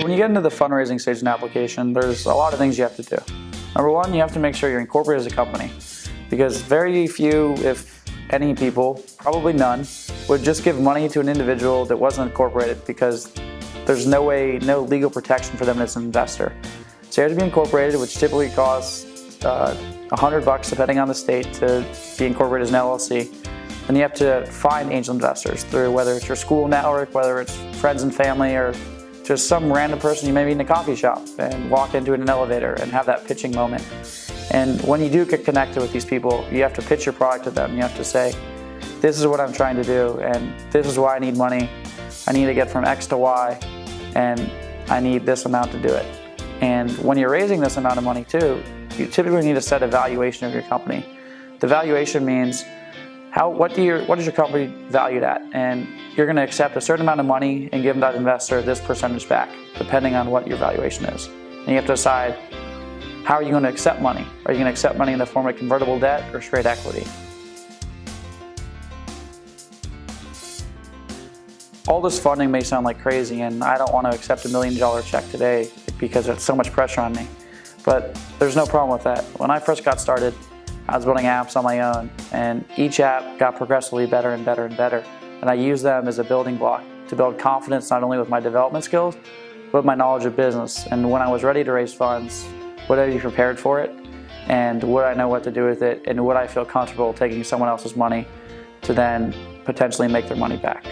when you get into the fundraising stage of an application, there's a lot of things you have to do. Number one, you have to make sure you're incorporated as a company, because very few, if any people, probably none, would just give money to an individual that wasn't incorporated, because there's no legal protection for them as an investor. So you have to be incorporated, which typically costs $100 depending on the state to be incorporated as an LLC. Then you have to find angel investors through whether it's your school network, whether it's friends and family, or just some random person you may meet in a coffee shop and walk into in an elevator and have that pitching moment. And when you do get connected with these people, you have to pitch your product to them. You have to say, this is what I'm trying to do, and this is why I need money. I need to get from X to Y, and I need this amount to do it. And when you're raising this amount of money too, you typically need to set a valuation of your company. The valuation means what is your company valued at? And you're going to accept a certain amount of money and give that investor this percentage back, depending on what your valuation is. And you have to decide, how are you going to accept money? Are you going to accept money in the form of convertible debt or straight equity? All this funding may sound like crazy, and I don't want to accept $1 million check today because it's so much pressure on me. But there's no problem with that. When I first got started, I was building apps on my own, and each app got progressively better and better and better. And I used them as a building block to build confidence not only with my development skills, but my knowledge of business. And when I was ready to raise funds, would I be prepared for it? And would I know what to do with it? And would I feel comfortable taking someone else's money to then potentially make their money back?